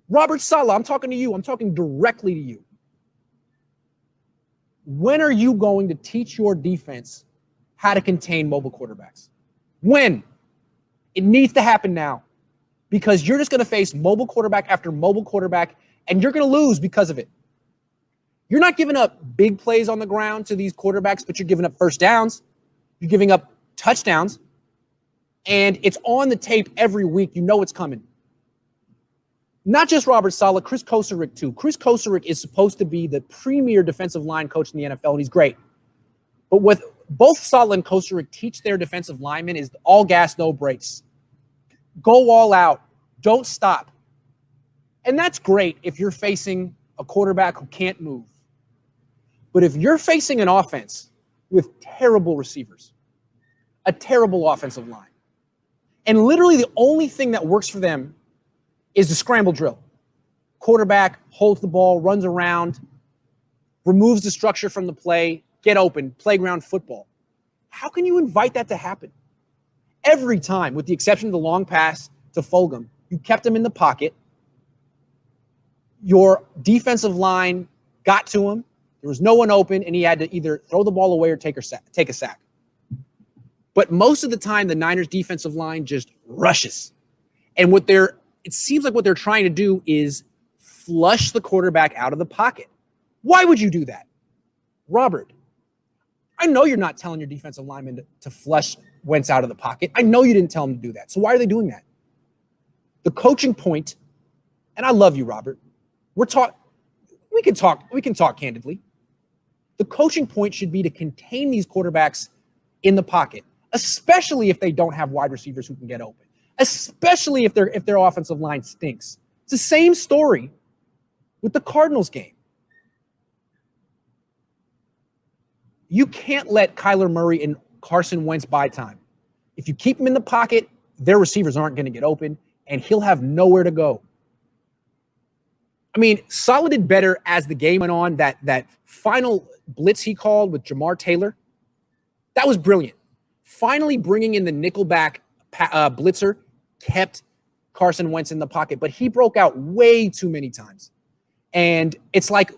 Robert Saleh, I'm talking to you. I'm talking directly to you. When are you going to teach your defense how to contain mobile quarterbacks? When? It needs to happen now, because you're just going to face mobile quarterback after mobile quarterback, and you're going to lose because of it. You're not giving up big plays on the ground to these quarterbacks, but you're giving up first downs. You're giving up touchdowns, and it's on the tape every week. You know it's coming. Not just Robert Saleh, Chris Kosarick too. Chris Kosarick is supposed to be the premier defensive line coach in the NFL, and he's great. But with both Saleh and Kosarick teach their defensive linemen is all gas, no brakes. Go all out. Don't stop. And that's great if you're facing a quarterback who can't move. But if you're facing an offense with terrible receivers, a terrible offensive line, and literally the only thing that works for them is the scramble drill. Quarterback holds the ball, runs around, removes the structure from the play, get open, playground football. How can you invite that to happen? Every time, with the exception of the long pass to Fulgham, you kept him in the pocket. Your defensive line got to him. There was no one open, and he had to either throw the ball away or take a sack. But most of the time, the Niners' defensive line just rushes. And it seems like what they're trying to do is flush the quarterback out of the pocket. Why would you do that? Robert, I know you're not telling your defensive lineman to flush Wentz out of the pocket. I know you didn't tell him to do that. So why are they doing that? The coaching point, and I love you, Robert. We can talk candidly. The coaching point should be to contain these quarterbacks in the pocket, especially if they don't have wide receivers who can get open, especially if their offensive line stinks. It's the same story with the Cardinals game. You can't let Kyler Murray and Carson Wentz buy time. If you keep them in the pocket, their receivers aren't going to get open, and he'll have nowhere to go. I mean, Saleh did better as the game went on. That final blitz he called with Jamar Taylor, that was brilliant. Finally bringing in the nickelback blitzer kept Carson Wentz in the pocket, but he broke out way too many times. And it's like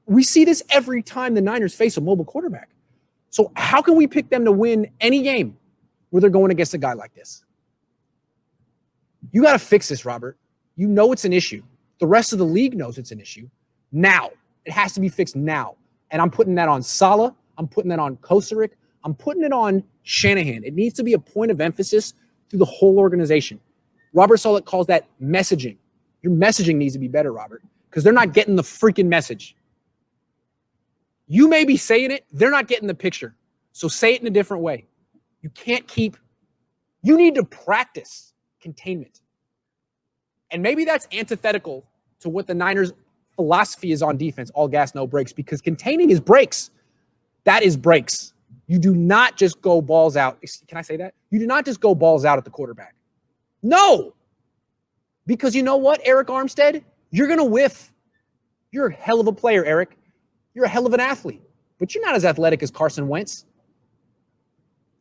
we see this every time the Niners face a mobile quarterback. So how can we pick them to win any game where they're going against a guy like this? You got to fix this, Robert. You know it's an issue. The rest of the league knows it's an issue. Now. It has to be fixed now. And I'm putting that on Saleh. I'm putting that on Kosarick. I'm putting it on Shanahan. It needs to be a point of emphasis through the whole organization. Robert Saleh calls that messaging. Your messaging needs to be better, Robert, because they're not getting the freaking message. You may be saying it. They're not getting the picture. So say it in a different way. You need to practice containment. And maybe that's antithetical to what the Niners' philosophy is on defense, all gas, no brakes, because containing is breaks. That is breaks. You do not just go balls out. Can I say that? You do not just go balls out at the quarterback. No. Because you know what, Eric Armstead? You're going to whiff. You're a hell of a player, Eric. You're a hell of an athlete. But you're not as athletic as Carson Wentz.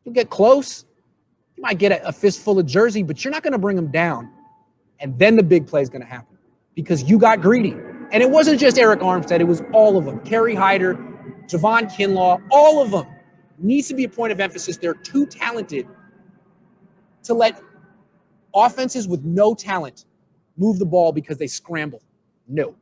You'll get close. You might get a fistful of jersey, but you're not going to bring him down. And then the big play is going to happen because you got greedy. And it wasn't just Eric Armstead. It was all of them. Kerry Hyder, Javon Kinlaw, all of them. Needs to be a point of emphasis. They're too talented to let offenses with no talent move the ball because they scramble. No.